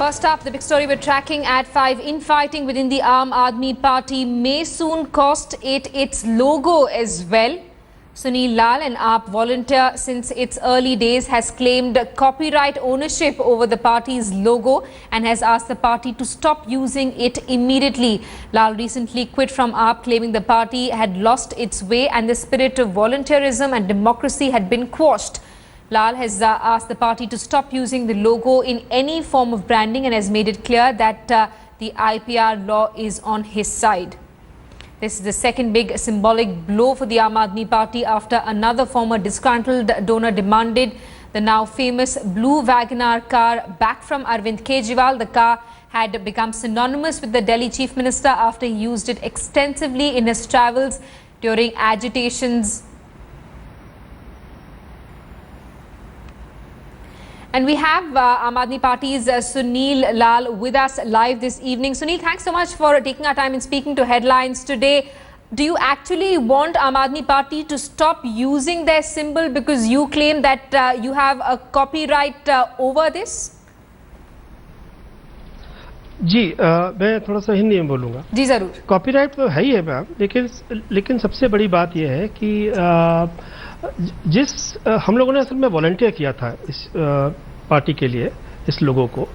First up, the big story we're tracking at 5. Infighting within the Aam Aadmi Party may soon cost it its logo as well. Sunil Lal, an AAP volunteer since its early days, has claimed copyright ownership over the party's logo and has asked the party to stop using it immediately. Lal recently quit from AAP, claiming the party had lost its way and the spirit of volunteerism and democracy had been quashed. Lal has asked the party to stop using the logo in any form of branding and has made it clear that the IPR law is on his side. This is the second big symbolic blow for the Aam Aadmi Party after another former disgruntled donor demanded the now famous blue Wagoner car back from Arvind Kejriwal. The car had become synonymous with the Delhi Chief Minister after he used it extensively in his travels during agitations. And we have Aam Aadmi Party's Sunil Lal with us live this evening. Sunil, thanks so much for taking our time and speaking to Headlines today. Do you actually want Aam Aadmi Party to stop using their symbol because you claim that you have a copyright over this? जी मैं थोड़ा सा हिंदी में बोलूँगा जी जरूर। Copyright तो है ही है ma'am, लेकिन सबसे बड़ी बात यह है कि हम लोगों ने असल में वॉलंटियर किया था इस पार्टी के लिए, इस लोगों को,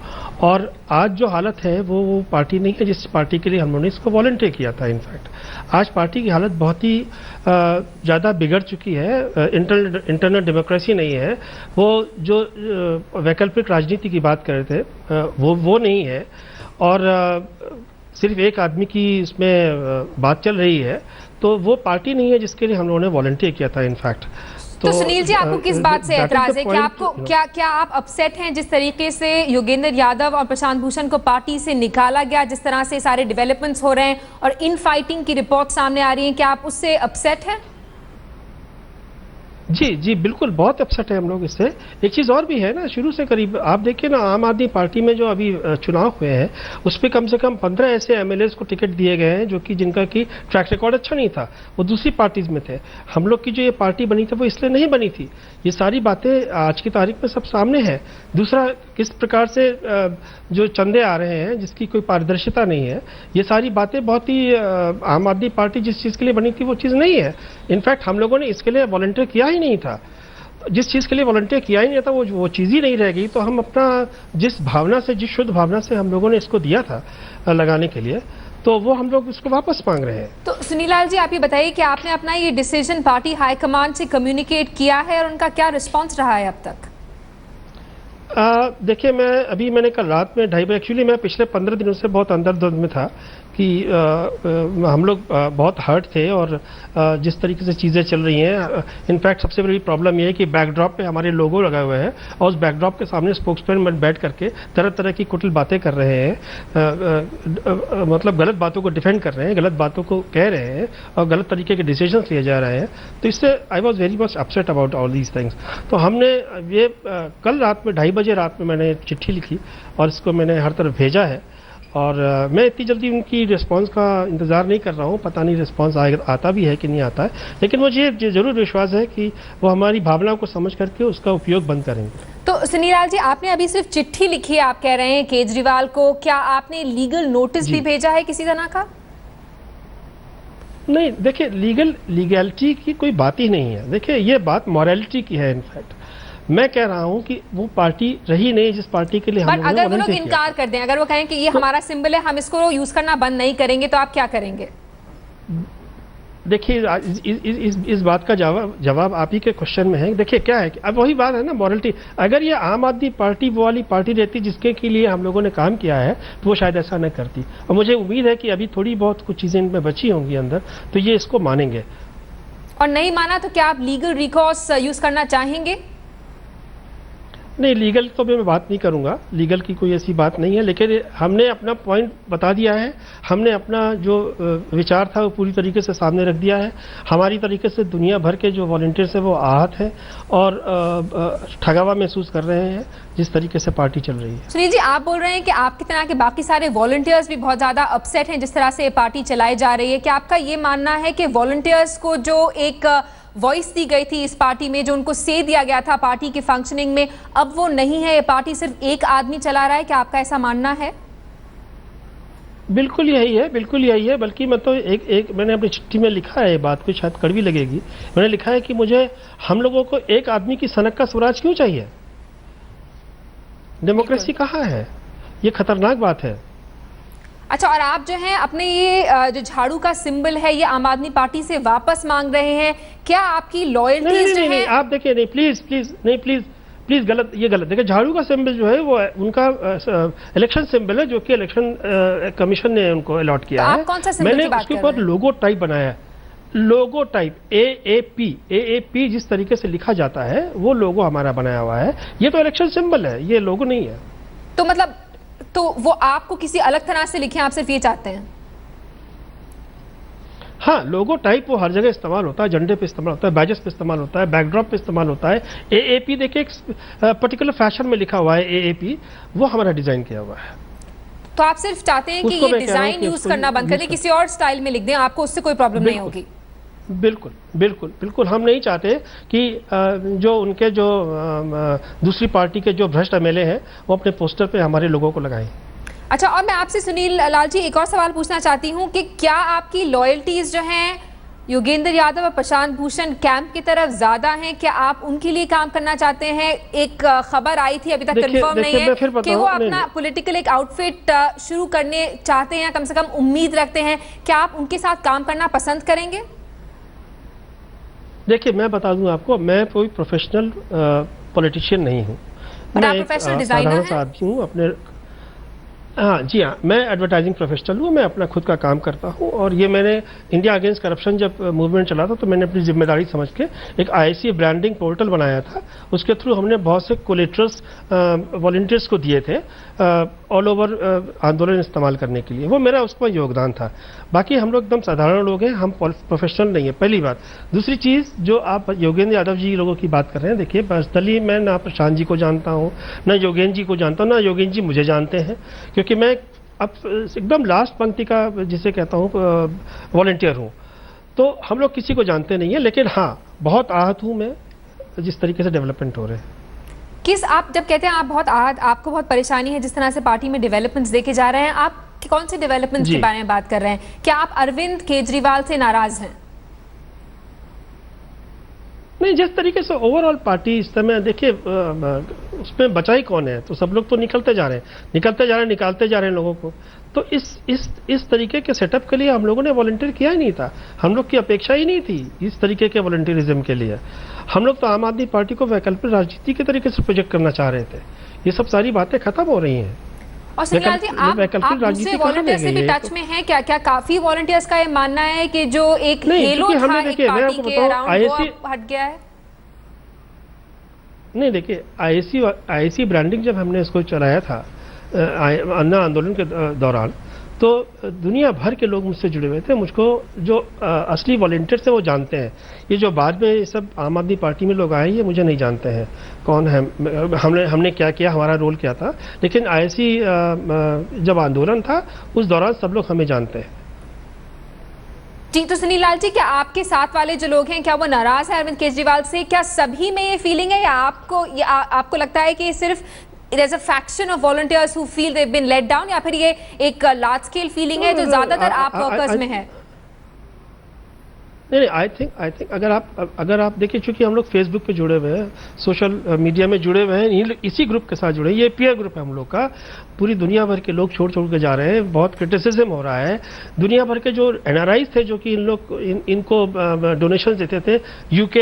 और आज जो हालत है वो पार्टी नहीं है जिस पार्टी के लिए हम लोगों ने इसको वॉलंटियर किया था। इनफैक्ट आज पार्टी की हालत बहुत ही ज़्यादा बिगड़ चुकी है। इंटरनल डेमोक्रेसी नहीं है। वो जो वैकल्पिक राजनीति की बात कर रहे थे वो नहीं है, और सिर्फ एक आदमी की इसमें बात चल रही है, तो वो पार्टी नहीं है जिसके लिए हम लोगों ने वॉलंटियर किया था। इनफैक्ट तो सुनील जी, आपको किस बात से एतराज है? क्या आपको क्या आप अपसेट हैं जिस तरीके से योगेंद्र यादव और प्रशांत भूषण को पार्टी से निकाला गया, जिस तरह से सारे डेवलपमेंट्स हो रहे हैं और इन फाइटिंग की रिपोर्ट सामने आ रही है, क्या आप उससे अपसेट हैं? जी बिल्कुल, बहुत अपसेट है हम लोग इससे। एक चीज़ और भी है ना, शुरू से करीब आप देखिए ना, आम आदमी पार्टी में जो अभी चुनाव हुए हैं उस पर कम से कम 15 ऐसे एमएलएस को टिकट दिए गए हैं जो कि जिनका की ट्रैक रिकॉर्ड अच्छा नहीं था, वो दूसरी पार्टीज में थे। हम लोग की जो ये पार्टी बनी थी वो इसलिए नहीं बनी थी। ये सारी बातें आज की तारीख में सब सामने है। दूसरा, किस प्रकार से जो चंदे आ रहे हैं जिसकी कोई पारदर्शिता नहीं है, ये सारी बातें बहुत ही आम आदमी पार्टी जिस चीज़ के लिए बनी थी वो चीज़ नहीं है। इनफैक्ट हम लोगों ने इसके लिए वॉलंटियर किया ही नहीं था। जिस चीज़ के लिए वॉलंटियर किया ही नहीं था वो चीज़ ही नहीं रह गई। तो हम अपना जिस भावना से, जिस शुद्ध भावना से हम लोगों ने इसको दिया था लगाने के लिए, तो वो हम लोग इसको वापस मांग रहे हैं। तो सुनील लाल जी, आप ये बताइए कि आपने अपना ये डिसीजन पार्टी हाईकमान से कम्युनिकेट किया है और उनका क्या रिस्पॉन्स रहा है अब तक? देखिए, मैंने कल रात में 2:30 बजे, एक्चुअली मैं पिछले 15 दिनों से बहुत अंदर में था कि हम लोग बहुत हर्ट थे और जिस तरीके से चीज़ें चल रही हैं। इनफैक्ट सबसे बड़ी प्रॉब्लम ये है कि बैकड्रॉप पे हमारे लोगो लगाए हुए हैं और उस बैकड्रॉप के सामने स्पोक्समैन बैठ करके तरह तरह की कुटिल बातें कर रहे हैं, मतलब गलत बातों को डिफेंड कर रहे हैं, गलत बातों को कह रहे हैं और गलत तरीके के डिसीजंस लिए जा रहे हैं। तो इससे I was very much upset about all these things. तो हमने ये कल रात में 2:30 बजे रात में मैंने चिट्ठी लिखी और इसको मैंने हर तरफ भेजा है, और मैं इतनी जल्दी उनकी रिस्पांस का इंतज़ार नहीं कर रहा हूँ। पता नहीं रिस्पांस आता भी है कि नहीं आता है, लेकिन मुझे ज़रूर विश्वास है कि वो हमारी भावनाओं को समझ करके उसका उपयोग बंद करेंगे। तो सुनील लाल जी, आपने अभी सिर्फ चिट्ठी लिखी है, आप कह रहे हैं केजरीवाल को, क्या आपने लीगल नोटिस भी भेजा है किसी तरह का? नहीं, देखिए, लीगैलिटी की कोई बात ही नहीं है। देखिए, ये बात मॉरलिटी की है। इनफैक्ट मैं कह रहा हूं कि वो पार्टी रही नहीं जिस पार्टी के लिए हम लोगों ने अगर वो लोग इनकार कर दें, अगर वो कहें कि ये हमारा सिंबल है, हम इसको यूज करना बंद नहीं करेंगे, तो आप क्या करेंगे? देखिए, इस बात का जवाब आप ही के क्वेश्चन में है। देखिए, क्या है कि अब वही बात है ना, मॉरलिटी। अगर ये आम आदमी पार्टी वो वाली पार्टी रहती जिसके के लिए हम लोगों ने काम किया है, तो वो शायद ऐसा न करती। और मुझे उम्मीद है कि अभी थोड़ी बहुत कुछ चीजें इनमें बची होंगी अंदर, तो ये इसको मानेंगे। और नहीं माना तो क्या आप लीगल रिकॉर्स यूज करना चाहेंगे? नहीं, लीगल तो मैं बात नहीं करूंगा, लीगल की कोई ऐसी बात नहीं है, लेकिन हमने अपना पॉइंट बता दिया है। हमने अपना जो विचार था वो पूरी तरीके से सामने रख दिया है। हमारी तरीके से दुनिया भर के जो वॉलंटियर्स हैं वो आहत हैं और ठगावा महसूस कर रहे हैं जिस तरीके से पार्टी चल रही है। सुनील जी, आप बोल रहे हैं कि आपकी तरह के बाकी सारे वॉलंटियर्स भी बहुत ज़्यादा अपसेट हैं जिस तरह से ये पार्टी चलाई जा रही है। क्या आपका ये मानना है कि वॉलंटियर्स को जो एक वॉइस दी गई थी इस पार्टी में, जो उनको से दिया गया था पार्टी की फंक्शनिंग में, अब वो नहीं है, ये पार्टी सिर्फ एक आदमी चला रहा है, क्या आपका ऐसा मानना है? बिल्कुल यही है, बिल्कुल यही है। बल्कि मैं तो एक मैंने अपनी चिट्ठी में लिखा है, ये बात को शायद कड़वी लगेगी, मैंने लिखा है कि मुझे हम लोगों को एक आदमी की सनक का स्वराज क्यों चाहिए? डेमोक्रेसी कहाँ है? ये खतरनाक बात है। अच्छा, और आप जो हैं अपने ये जो झाड़ू का सिंबल है ये आम आदमी पार्टी से वापस मांग रहे हैं, क्या आपकी लॉयल्टीज जो है? आप देखिए, नहीं प्लीज प्लीज नहीं प्लीज प्लीज गलत, ये गलत। देखिए, झाड़ू का सिंबल जो है वो उनका इलेक्शन सिंबल है, जो कि इलेक्शन कमीशन ने उनको अलॉट किया तो है। आप कौन सा सिंबल की बात उसके कर रहे ऊपर हैं? लोगो टाइप बनाया है, लोगो टाइप AAP जिस तरीके से लिखा जाता है वो लोगो हमारा बनाया हुआ है। ये तो इलेक्शन सिंबल है, ये लोगो नहीं है। तो मतलब तो वो आपको किसी अलग तरह से लिखे, आप सिर्फ ये चाहते हैं? हाँ, लोगो टाइप वो हर जगह इस्तेमाल होता है, झंडे पे इस्तेमाल होता है, बैजेस पे इस्तेमाल होता है, बैकड्रॉप पे इस्तेमाल होता है। AAP देखिए, एक पर्टिकुलर फैशन में लिखा हुआ है AAP, वो हमारा डिजाइन किया हुआ है। तो आप सिर्फ चाहते हैं कि उसको ये मैं कह रहा हूं डिजाइन कि यूज उसको करना बंद कर दें, यूज किसी और स्टाइल में लिख दें, आपको उससे कोई प्रॉब्लम नहीं बिल्कुल। होगी? बिल्कुल बिल्कुल बिल्कुल, हम नहीं चाहते कि जो उनके जो दूसरी पार्टी के जो भ्रष्ट MLA हैं वो अपने पोस्टर पे हमारे लोगों को लगाएं। अच्छा, और मैं आपसे सुनील लाल जी एक और सवाल पूछना चाहती हूँ कि क्या आपकी लॉयल्टीज जो हैं योगेंद्र यादव और प्रशांत भूषण कैंप की तरफ ज्यादा हैं? क्या आप उनके लिए काम करना चाहते हैं? एक खबर आई थी, अभी तक कंफर्म नहीं है, कि वो अपना पॉलिटिकल एक आउटफिट शुरू करने चाहते हैं, कम से कम उम्मीद रखते हैं। क्या आप उनके साथ काम करना पसंद करेंगे? देखिए, मैं बता दूं आपको, मैं कोई प्रोफेशनल पॉलिटिशियन नहीं हूं। मैं एक साधारण सा आदमी हूं अपने। हाँ जी, हाँ, मैं एडवर्टाइजिंग प्रोफेशनल हूँ, मैं अपना खुद का काम करता हूँ। और ये मैंने इंडिया अगेंस्ट करप्शन जब मूवमेंट चला था तो मैंने अपनी जिम्मेदारी समझ के एक IAC ब्रांडिंग पोर्टल बनाया था। उसके थ्रू हमने बहुत से कोलेटरल्स वॉलंटियर्स को दिए थे ऑल ओवर आंदोलन इस्तेमाल करने के लिए। वो मेरा उसमें योगदान था। बाकी हम लोग एकदम साधारण लोग हैं, हम प्रोफेशनल नहीं है, पहली बात। दूसरी चीज़, जो आप योगेंद्र यादव जी लोगों की बात कर रहे हैं, देखिए पर्सनली मैं ना प्रशांत जी को जानता हूँ, ना योगेंद्र जी को जानता हूँ, ना योगेंद्र जी मुझे जानते हैं, क्योंकि मैं अब एकदम लास्ट पंक्ति का जिसे कहता हूँ वॉलंटियर हूँ। तो हम लोग किसी को जानते नहीं है, लेकिन हाँ, बहुत आहत हूँ मैं जिस तरीके से डेवलपमेंट हो रहे हैं। किस, आप जब कहते हैं आप बहुत आहत, आपको बहुत परेशानी है जिस तरह से पार्टी में डेवलपमेंट्स देखे जा रहे हैं, आप कौन से डेवलपमेंट्स के बारे में बात कर रहे हैं? क्या आप अरविंद केजरीवाल से नाराज हैं? नहीं, जिस तरीके से ओवरऑल पार्टी इस समय, देखिए उसमें बचा ही कौन है? तो सब लोग तो निकलते जा रहे हैं, निकालते जा रहे हैं लोगों को। तो इस तरीके के सेटअप के लिए हम लोगों ने वॉलंटियर किया ही नहीं था। हम लोग की अपेक्षा ही नहीं थी इस तरीके के वॉलंटियरिज्म के लिए। हम लोग तो आम आदमी पार्टी को वैकल्पिक राजनीति के तरीके से प्रोजेक्ट करना चाह रहे थे। ये सब सारी बातें खत्म हो रही हैं। और सुनील जी, आप दूसरे वॉलंटियर से भी टच में हैं क्या? क्या काफी वॉलंटियर्स का ये मानना है कि जो एक हेलो था एक पार्टी के अराउंड वो हट गया है? नहीं, देखिए, IAC ब्रांडिंग जब हमने इसको चलाया था अन्ना आंदोलन के दौरान, तो दुनिया भर के लोग मुझसे जुड़े हुए थे। मुझको जो असली वॉलंटियर्स हैं वो जानते हैं। ये जो बाद में ये सब आम आदमी पार्टी में लोग आए, ये मुझे नहीं जानते हैं कौन है, हमने क्या किया, हमारा रोल क्या था। लेकिन IAC जब आंदोलन था उस दौरान सब लोग हमें जानते हैं। जी, तो सुनील लाल जी, क्या आपके साथ वाले जो लोग हैं क्या वो नाराज है अरविंद केजरीवाल से? क्या सभी में ये फीलिंग है, या आपको लगता है कि सिर्फ there's a faction of volunteers who feel they've been let down, या फिर ये एक लार्ज स्केल फीलिंग है जो ज्यादातर आप वर्कर्स में है? नहीं, आई थिंक अगर आप देखिए, चूंकि हम लोग फेसबुक पे जुड़े हुए हैं, सोशल मीडिया में जुड़े हुए हैं, इसी ग्रुप के साथ जुड़े हैं, ये पीयर ग्रुप है हम लोग का। पूरी दुनिया भर के लोग छोड़ के जा रहे हैं, बहुत क्रिटिसिज्म हो रहा है। दुनिया भर के जो NRIs थे, जो कि इनको डोनेशन देते थे, UK,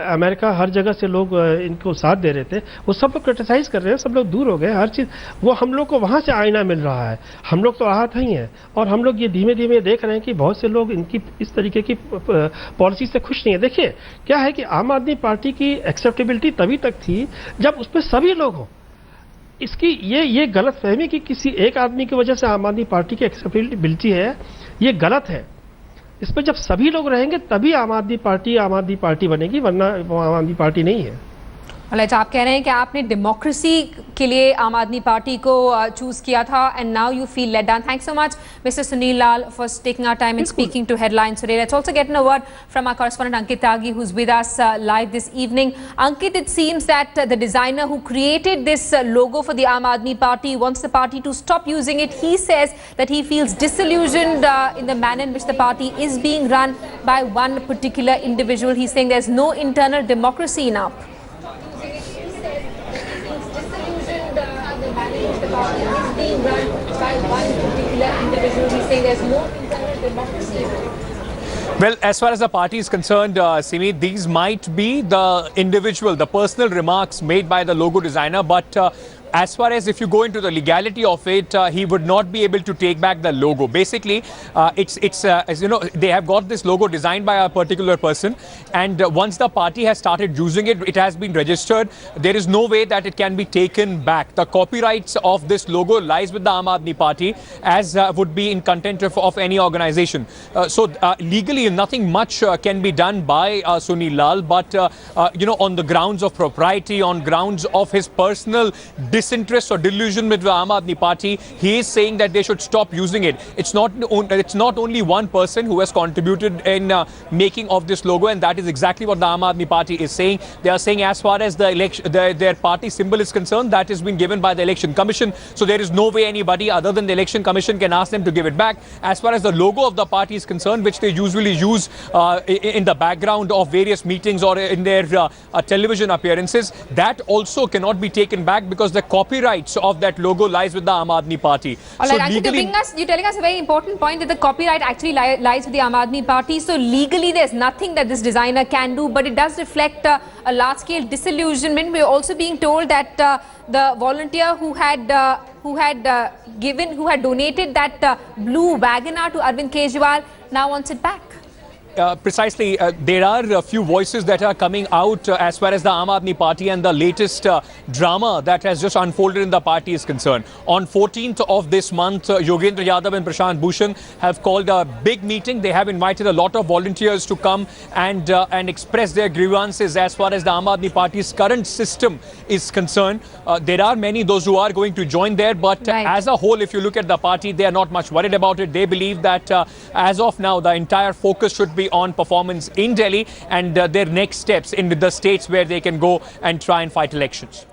अमेरिका, हर जगह से लोग इनको साथ दे रहे थे, वो सब लोग क्रिटिसाइज कर रहे हैं। सब लोग दूर हो गए, हर चीज़ वो हम लोग को वहाँ से आईना मिल रहा है। हम लोग तो आहत ही हैं, और हम लोग ये धीमे धीमे देख रहे हैं कि बहुत से लोग इनकी इस तरीके की पॉलिसी से खुश नहीं है। देखिए, क्या है कि आम आदमी पार्टी की एक्सेप्टेबिलिटी तभी तक थी जब उसमें सभी लोग हों। इसकी ये गलत फहमी कि किसी एक आदमी की वजह से आम आदमी पार्टी की एक्सेप्टेबिलिटी है, ये गलत है। इस पर जब सभी लोग रहेंगे तभी आम आदमी पार्टी बनेगी, वरना वो आम आदमी पार्टी नहीं है। अलग आप कह रहे हैं कि आपने डेमोक्रेसी के लिए आम आदमी पार्टी को चूज किया था and now you feel let down. Thanks so much mister Sunil Lal for taking our time and speaking to headlines today. Let's also get a word from our correspondent Ankit Tyagi, who's with us live this evening. Ankit, it seems that the designer who created this logo for the Aam Aadmi Party wants the party to stop using it. He says that he feels disillusioned in the manner in which the party is being run by one particular individual. He's saying there's no internal democracy in AAP. Party is being run by one particular individual. He's saying there's no internal democracy. Well, as far as the party is concerned, Simi, these might be the individual, the personal remarks made by the logo designer, but as far as if you go into the legality of it, he would not be able to take back the logo. Basically, it's as you know, they have got this logo designed by a particular person, and once the party has started using it, it has been registered. There is no way that it can be taken back. The copyrights of this logo lies with the Aam Aadmi Party, as would be in content of any organization. So legally, nothing much can be done by Sunil Lal, but on the grounds of propriety, on grounds of his personal disinterest or delusion with the Aam Aadmi Party, he is saying that they should stop using it. It's not only one person who has contributed in making of this logo, and that is exactly what the Aam Aadmi Party is saying. They are saying as far as the election, their party symbol is concerned, that has been given by the Election Commission. So there is no way anybody other than the Election Commission can ask them to give it back. As far as the logo of the party is concerned, which they usually use in the background of various meetings or in their television appearances, that also cannot be taken back because the copyrights of that logo lies with the Aam Aadmi Party. So legally, you're telling us a very important point that the copyright actually lies with the Aam Aadmi Party. So legally, there's nothing that this designer can do, but it does reflect a large-scale disillusionment. We're also being told that the volunteer who had donated that blue Wagoner to Arvind Kejriwal now wants it back. Precisely, there are a few voices that are coming out as far as the Aam Aadmi Party and the latest drama that has just unfolded in the party is concerned. On 14th of this month, Yogendra Yadav and Prashant Bhushan have called a big meeting. They have invited a lot of volunteers to come and express their grievances as far as the Aam Aadmi Party's current system is concerned. There are many those who are going to join there, but as a whole, if you look at the party, they are not much worried about it. They believe that as of now, the entire focus should be on performance in Delhi and their next steps in the states where they can go and try and fight elections.